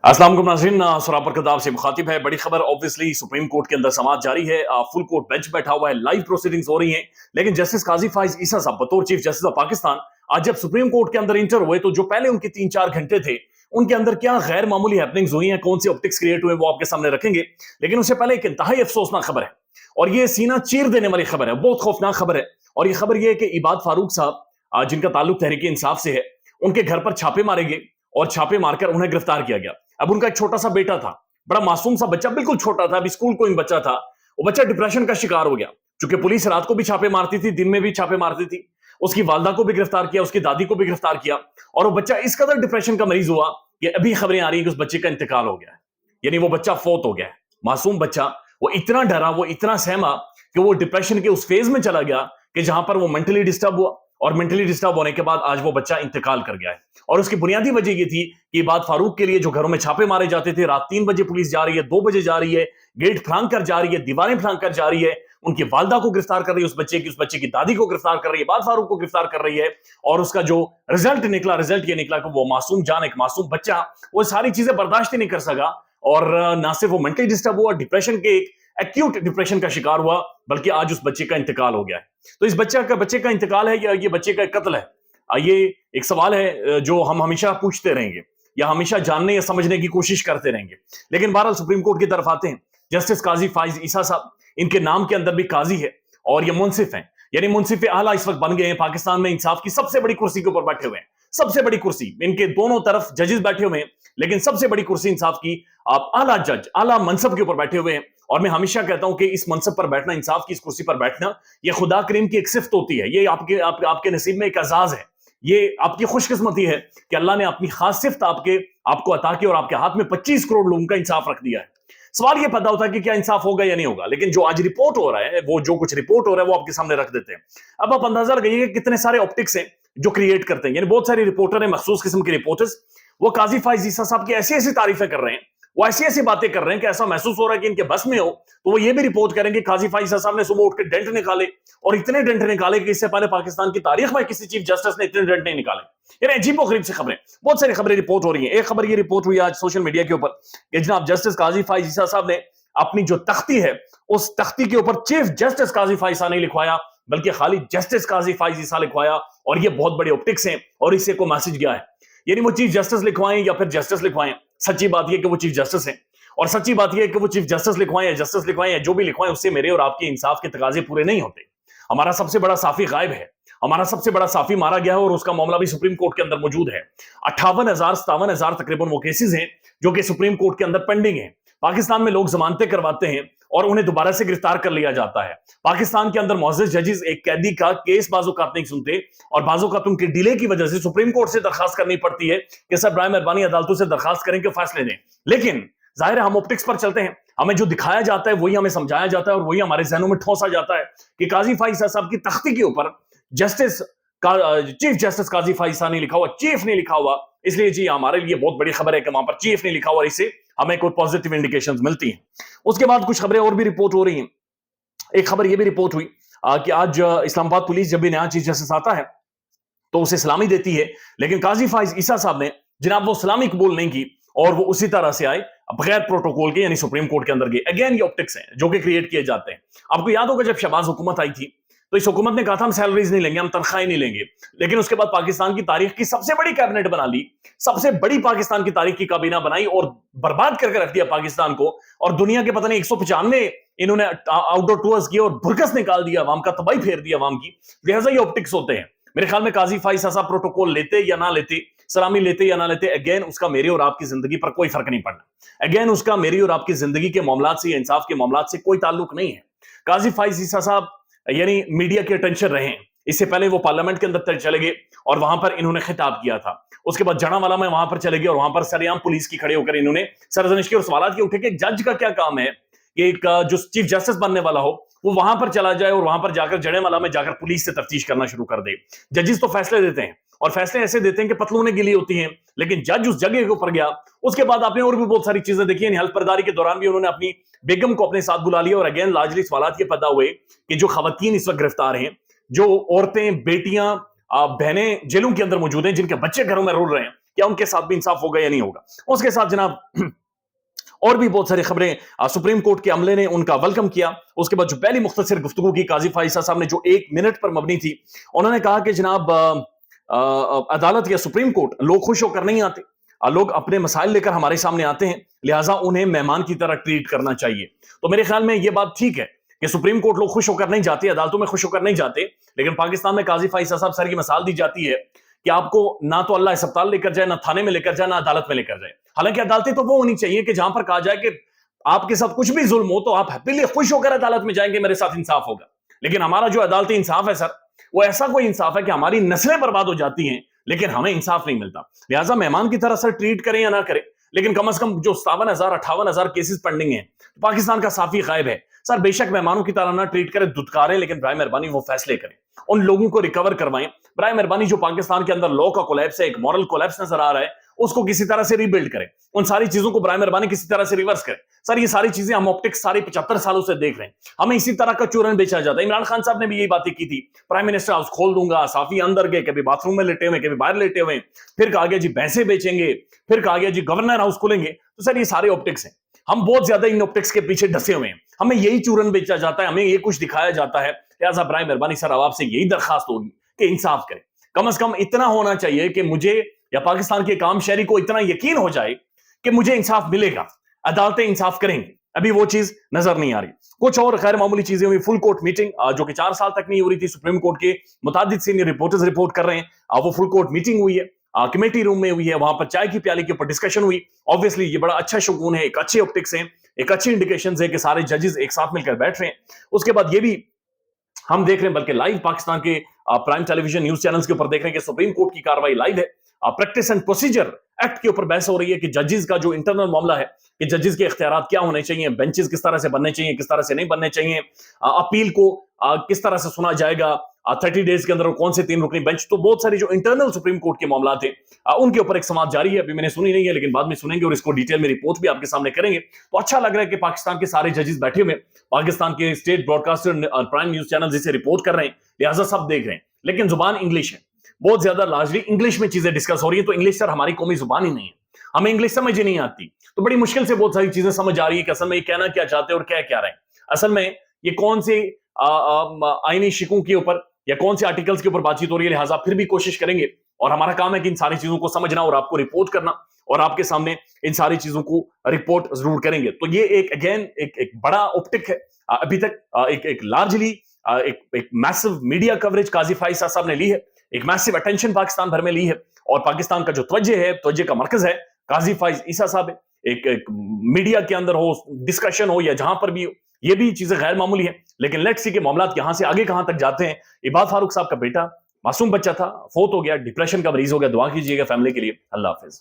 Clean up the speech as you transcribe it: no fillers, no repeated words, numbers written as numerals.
अस्सलाम वालेकुम नाज़रीन, सरापर कदाब से मुखातिब है। बड़ी खबर ऑब्वियसली सुप्रीम कोर्ट के अंदर समाअत जारी है। फुल कोर्ट बेंच बैठा हुआ है, लाइव प्रोसीडिंग्स हो रही हैं। लेकिन जस्टिस काजी फाइज ईसा साहब बतौर चीफ जस्टिस ऑफ पाकिस्तान आज जब सुप्रीम कोर्ट के अंदर इंटर हुए तो जो पहले उनके 3-4 घंटे थे उनके अंदर क्या गैर मामूली हैपनिंग्स हुई हैं, कौन से ऑप्टिक्स क्रिएट हुए वो आपके सामने रखेंगे। लेकिन उससे पहले एक इंतहाई अफसोसनाक खबर है और ये सीना चीर देने वाली खबर है, बहुत खौफनाक खबर है। और ये खबर ये है कि इबाद फारूक साहब जिनका ताल्लुक तहरीक इंसाफ से है, उनके घर पर छापे मारे गए और छापे मारकर उन्हें गिरफ्तार किया गया। अब उनका एक छोटा सा बेटा था, बड़ा मासूम सा बच्चा, बिल्कुल छोटा था, अभी स्कूल कोई बच्चा था। वो बच्चा डिप्रेशन का शिकार हो गया क्योंकि पुलिस रात को भी छापे मारती थी, दिन में भी छापे मारती थी। उसकी वालदा को भी गिरफ्तार किया, उसकी दादी को भी गिरफ्तार किया और वो बच्चा इस कदर डिप्रेशन का मरीज हुआ कि अभी खबरें आ रही हैं कि उस बच्चे का इंतकाल हो गया है, यानी वो बच्चा फौत हो गया है। मासूम बच्चा, वो इतना डरा, वो इतना सहमा कि वो डिप्रेशन के उस फेज में चला गया कि जहां पर वो मेंटली डिस्टर्ब हुआ और मेंटली डिस्टर्ब होने के बाद आज वो बच्चा इंतकाल कर गया है। और उसकी बुनियादी वजह ये थी कि इबाद फारूक के लिए जो घरों में छापे मारे जाते थे, रात 3 बजे पुलिस जा रही है, 2 बजे जा रही है, गेट फांग कर जा रही है, दीवारें फांग कर जा रही है, उनकी वालदा को गिरफ्तार कर रही है, उस बच्चे की दादी को गिरफ्तार कर रही है, इबाद फारूक को गिरफ्तार कर रही है। और उसका जो रिजल्ट ये निकला कि वो मासूम जान, एक मासूम बच्चा, वो सारी चीजें बर्दाश्त ही नहीं कर सका और ना सिर्फ वो मेंटली डिस्टर्ब हुआ, डिप्रेशन के एक्यूट डिप्रेशन का शिकार हुआ, बल्कि आज उस बच्चे का इंतकाल हो गया है। तो इस बच्चे का इंतकाल है या ये बच्चे का कत्ल है? ये एक सवाल है जो हम हमेशा पूछते रहेंगे या हमेशा जानने या समझने की कोशिश करते रहेंगे। लेकिन बहरहाल सुप्रीम कोर्ट की तरफ आते हैं। जस्टिस काजी फाइज ईसा साहब, इनके नाम के अंदर भी काजी है और ये मुंसिफ हैं, यानी मुंसिफ आला इस वक्त बन गए हैं। पाकिस्तान में इंसाफ की सबसे बड़ी कुर्सी के ऊपर बैठे हुए हैं, सबसे बड़ी कुर्सी। इनके दोनों तरफ जजेस बैठे हुए हैं, लेकिन सबसे बड़ी कुर्सी इंसाफ की आप आला जज, आला मनसब के ऊपर बैठे हुए हैं। और मैं हमेशा कहता हूं कि इस मनसब पर बैठना, इंसाफ की इस कुर्सी पर बैठना, ये खुदा करीम की एक सिफ्त होती है। ये आपके नसीब में एक एजाज है, ये आपकी खुशकिस्मती है कि अल्लाह ने अपनी खास सिफ्त आपको अता की और आपके हाथ में 25 करोड़ लोगों का इंसाफ रख दिया है। सवाल ये पैदा होता है कि क्या इंसाफ होगा या नहीं होगा। लेकिन जो आज रिपोर्ट हो रहा है, वो जो कुछ रिपोर्ट हो रहा है वो आपके सामने रख देते हैं। अब आप अंदाजा लगाइए कि कितने सारे ऑप्टिक्स हैं जो क्रिएट करते हैं, यानी बहुत सारे रिपोर्टर हैं, मखसूस किस्म के रिपोर्टर्स, वो काजी फाइज ईसा साहब की ऐसी ऐसी तारीफें कर रहे हैं, वो ऐसी ऐसी बातें कर रहे हैं कि ऐसा महसूस हो रहा है कि इनके बस में हो तो वो ये भी रिपोर्ट करेंगे काजी फाइज ईसा साहब ने सुबह उठ के डेंट निकाले, और इतने डेंट निकाले कि इससे पहले पाकिस्तान की तारीख में किसी चीफ जस्टिस ने इतने डेंट नहीं निकाले। यानी अजीबो गरीब सी खबरें, बहुत सारी खबरें रिपोर्ट हो रही हैं। एक खबर ये रिपोर्ट हुई आज सोशल मीडिया के ऊपर कि जनाब जस्टिस काजी फाइज ईसा साहब ने अपनी जो तख्ती है, उस तख्ती के ऊपर चीफ जस्टिस काजी फाइज ईसा नहीं लिखवाया, बल्कि खाली जस्टिस काजी फाइज ईसा लिखवाया। और ये बहुत बड़े ऑप्टिक्स हैं और इससे को मैसेज गया है, यानी वो चीफ जस्टिस लिखवाएं या फिर जस्टिस लिखवाएं, सच्ची बात यह कि वो चीफ जस्टिस हैं। और सच्ची बात यह है कि वो चीफ जस्टिस लिखवाएं या जस्टिस लिखवाएं या जो भी लिखवाएं, उससे मेरे और आपके इंसाफ के तकाजे पूरे नहीं होते। हमारा सबसे बड़ा साफी गायब है, हमारा सबसे बड़ा साफी मारा गया है और उसका मामला भी सुप्रीम कोर्ट के अंदर मौजूद है। 58,000-57,000 तकरीबन वो केसेस हैं जो कि सुप्रीम कोर्ट के अंदर पेंडिंग है। पाकिस्तान में लोग जमानतें करवाते हैं और उन्हें दोबारा से गिरफ्तार कर लिया जाता है। पाकिस्तान के अंदर मौजूद जजेस एक कैदी का केस बाज़-औक़ात नहीं सुनते और बाज़-औक़ात उनके डिले की वजह से सुप्रीम कोर्ट से दरखास्त करनी पड़ती है कि सर बराए मेहरबानी अदालतों से दरखास्त करें कि फैसले दें। लेकिन जाहिर है हम ऑप्टिक्स पर चलते हैं, हमें जो दिखाया जाता है वही हमें समझाया जाता है और वही हमारे जहनों में ठोसा जाता है कि काजी फाइज साहब की तख्ती के ऊपर जस्टिस का चीफ जस्टिस काजी फाइज नहीं लिखा हुआ, चीफ नहीं लिखा हुआ। इसलिए जी हमारे लिए बहुत बड़ी खबर है कि वहां पर चीफ नहीं लिखा हुआ, इससे हमें कोई पॉजिटिव इंडिकेशंस मिलती हैं। उसके बाद कुछ खबरें और भी रिपोर्ट हो रही हैं। एक खबर यह भी रिपोर्ट हुई कि आज इस्लामाबाद पुलिस जब भी नया चीफ जस्टिस आता है तो उसे सलामी देती है, लेकिन काजी फाइज ईसा साहब ने जनाब वो सलामी कबूल नहीं की और वो उसी तरह से आए बगैर प्रोटोकॉल के, यानी सुप्रीम कोर्ट के अंदर गए। अगेन ये ऑप्टिक्स हैं जो कि क्रिएट किए जाते हैं। आपको याद होगा जब शहबाज हुकूमत आई थी तो इस हुकूमत ने कहा था हम सैलरीज नहीं लेंगे, हम तनख्वाहें नहीं लेंगे। लेकिन उसके बाद पाकिस्तान की तारीख की सबसे बड़ी कैबिनेट बना ली, सबसे बड़ी पाकिस्तान की तारीख की काबीना बनाई और बर्बाद करके रख दिया पाकिस्तान को। और दुनिया के पता नहीं 195 इन्होंने आउटडोर टूर्स किए और भुरकस निकाल दिया अवाम का, तबाही फेर दिया अवाम की। लिहाजा ये ऑप्टिक्स होते हैं। मेरे ख्याल में काजी फाइज साहब प्रोटोकॉल लेते या ना लेते, सलामी लेते या ना लेते, अगेन उसका मेरी और आपकी जिंदगी पर कोई फर्क नहीं पड़ना। अगेन उसका मेरी और आपकी जिंदगी के मामलात से या इंसाफ के मामलात से कोई ताल्लुक नहीं है। काजी फाइज ईसा साहब यानी मीडिया के अटेंशन रहे। इससे पहले वो पार्लियामेंट के अंदर चले गए और वहां पर इन्होंने खिताब किया था। उसके बाद जनावाला में वहां पर चले गए और वहां पर सरेआम पुलिस की खड़े होकर इन्होंने सरजनिश की और सवालात के उठे कि जज का क्या काम है कि एक जो चीफ जस्टिस बनने वाला हो वो वहां पर चला जाए और वहां पर जाकर जड़ेवाला में जाकर पुलिस से तफ्तीश करना शुरू कर दे। जजेस तो फैसले देते हैं और फैसले ऐसे देते हैं कि पतलूनें गिली होती हैं, लेकिन जज उस जगह के ऊपर गया। उसके बाद आपने और भी बहुत सारी चीजें देखी हैं। हल्फ बर्दारी के दौरान भी उन्होंने अपनी बेगम को अपने साथ बुला लिया और अगेन लाजली सवालात ये पैदा हुए कि जो खवातीन इस वक्त गिरफ्तार हैं, जो औरतें, बेटियां, बहनें जेलों के अंदर मौजूद हैं, जिनके बच्चे घरों में रोल रहे हैं, کیا ان کے ساتھ بھی انصاف ہوگا یا نہیں ہوگا. اس کے ساتھ جناب اور بھی بہت ساری خبریں. سپریم کورٹ کے عملے نے ان کا ویلکم کیا. اس کے بعد جو پہلی مختصر گفتگو کی قاضی فائز صاحب نے جو 1 منٹ پر مبنی تھی, انہوں نے کہا کہ جناب عدالت یا سپریم کورٹ لوگ خوش ہو کر نہیں آتے, لوگ اپنے مسائل لے کر ہمارے سامنے آتے ہیں, لہٰذا انہیں مہمان کی طرح ٹریٹ کرنا چاہیے. تو میرے خیال میں یہ بات ٹھیک ہے کہ سپریم کورٹ لوگ خوش ہو کر نہیں جاتے, عدالتوں میں خوش ہو کر نہیں جاتے, لیکن پاکستان میں قاضی فائز صاحب سر کی مثال دی جاتی ہے کہ آپ کو نہ تو اللہ اسپتال لے کر جائے, نہ تھانے میں لے کر جائے, نہ عدالت میں لے کر جائے. حالانکہ عدالتیں تو وہ ہونی چاہیے کہ جہاں پر کہا جائے کہ آپ کے ساتھ کچھ بھی ظلم ہو تو آپ ہیپیلی خوش ہو کر عدالت میں جائیں گے, میرے ساتھ انصاف ہوگا. لیکن ہمارا جو عدالتی انصاف ہے سر, وہ ایسا کوئی انصاف ہے کہ ہماری نسلیں برباد ہو جاتی ہیں لیکن ہمیں انصاف نہیں ملتا. لہٰذا مہمان کی طرح سر ٹریٹ کریں یا نہ کریں, لیکن کم از کم جو 57,000-58,000 کیسز پینڈنگ ہیں, پاکستان کا صافی غائب ہے. سر بے شک مہمانوں کی طرح نہ ٹریٹ کریں, دھتکاریں, لیکن برائے مہربانی وہ فیصلے کریں, ان لوگوں کو ریکور کروائیں. برائے مہربانی جو پاکستان کے اندر لا کا کولیپس ہے, ایک مورل کولیپس نظر آ رہا ہے, اس کو کسی طرح سے ری بلڈ کریں. ان ساری چیزوں کو برائے مہربانی کسی طرح سے ریورس کریں. سر یہ ساری چیزیں ہم آپٹکس سارے 75 سالوں سے دیکھ رہے ہیں, ہمیں اسی طرح کا چورن بیچا جاتا ہے. عمران خان صاحب نے بھی یہی باتیں کی تھی, پرائم منسٹر ہاؤس کھول دوں گا, صافی اندر گئے, کبھی باتھ روم میں لیٹے ہوئے, کبھی باہر لیٹے ہوئے, پھر کہا گیا جی بھینسیں بیچیں گے, پھر کہا گیا جی گورنر ہاؤس کھولیں گے. تو سر یہ سارے آپٹکس ہیں, ہم بہت زیادہ ان آپٹکس کے پیچھے ڈسے ہوئے ہیں, ہمیں یہی چورن بیچا جاتا ہے, ہمیں یہ کچھ دکھایا جاتا ہے. لہٰذا برائے مہربانی سر اب آپ سے یہی درخواست ہوگی کہ انصاف کریں. کم از کم اتنا ہونا چاہیے کہ مجھے یا پاکستان کے عام شہری کو اتنا یقین ہو جائے کہ مجھے انصاف ملے گا, عدالتیں انصاف کریں گی. ابھی وہ چیز نظر نہیں آ رہی. کچھ اور غیر معمولی چیزیں ہوئی. فل کورٹ میٹنگ جو کہ 4 سال تک نہیں ہو رہی تھی, سپریم کورٹ کے متعدد سینئر رپورٹرز رپورٹ کر رہے ہیں, وہ فل کورٹ میٹنگ ہوئی ہے, کمیٹی روم میں ہوئی ہے, وہاں پر چائے کی پیالے کے اوپر ڈسکشن ہوئی. آبویسلی یہ بڑا اچھا شگون ہے, ایک اچھے آپٹکس ہیں, ایک اچھی انڈیکیشنز ہے کہ سارے ججز ایک ساتھ مل کر بیٹھ رہے ہیں. اس کے بعد یہ بھی ہم دیکھ رہے ہیں, بلکہ لائیو پاکستان کے پرائم ٹیلی ویژن نیوز چینلز کے اوپر دیکھ رہے ہیں کہ سپریم کورٹ کی کاروائی لائیو ہے. پریکٹس اینڈ پروسیجر ایکٹ کے اوپر بحث ہو رہی ہے کہ ججز کا جو انٹرنل معاملہ ہے کہ ججز کے اختیارات کیا ہونے چاہیے, بینچز کس طرح سے بننے چاہیے, کس طرح سے نہیں بننے چاہیے, اپیل کو کس طرح سے سنا جائے گا, 30 ڈیز کے اندر کون سے 3 رکنی بینچ. تو بہت ساری جو انٹرنل سپریم کورٹ کے معاملات ہیں ان کے اوپر ایک سماعت جاری ہے. ابھی میں نے سنی نہیں ہے, لیکن بعد میں سنیں گے اور اس کو ڈیٹیل میں رپورٹ بھی آپ کے سامنے کریں گے. تو اچھا لگ رہا ہے کہ پاکستان کے سارے ججز بیٹھے ہوئے, پاکستان کے اسٹیٹ براڈ کاسٹر اور پرائم نیوز چینل اسے رپورٹ کر رہے ہیں, لہٰذا سب دیکھ رہے ہیں. لیکن زبان انگلش ہے, بہت زیادہ لارجلی انگلش میں چیزیں ڈسکس ہو رہی ہیں. تو انگلش سر ہماری قومی زبان ہی نہیں ہے, ہمیں انگلش سمجھ ہی نہیں آتی, تو بڑی مشکل سے بہت ساری چیزیں سمجھ آ رہی ہے کہ اصل میں یہ کہنا کیا چاہتے ہیں اور کیا کیا رہے ہیں. اصل میں یہ کون سے آئینی شکوں کے اوپر یا کون سے آرٹیکلز کے اوپر بات چیت ہو رہی ہے. لہٰذا پھر بھی کوشش کریں گے, اور ہمارا کام ہے کہ ان ساری چیزوں کو سمجھنا اور آپ کو رپورٹ کرنا, اور آپ کے سامنے ان ساری چیزوں کو رپورٹ ضرور کریں گے. تو یہ ایک اگین ایک بڑا آپٹک ہے. ابھی تک ایک لارجلی ایک میسو میڈیا کوریج قاضی فائز صاحب نے لی ہے, ایک میسو اٹینشن پاکستان بھر میں لی ہے, اور پاکستان کا جو توجہ ہے, توجہ کا مرکز ہے قاضی فائز عیسیٰ صاحب ہے. ایک میڈیا کے اندر ہو, ڈسکشن ہو یا جہاں پر بھی ہو, یہ بھی چیزیں غیر معمولی ہیں. لیکن لیٹس سی کہ معاملات یہاں سے آگے کہاں تک جاتے ہیں. عباد فاروق صاحب کا بیٹا معصوم بچہ تھا, فوت ہو گیا, ڈپریشن کا مریض ہو گیا. دعا کیجیے گا فیملی کے لیے. اللہ حافظ.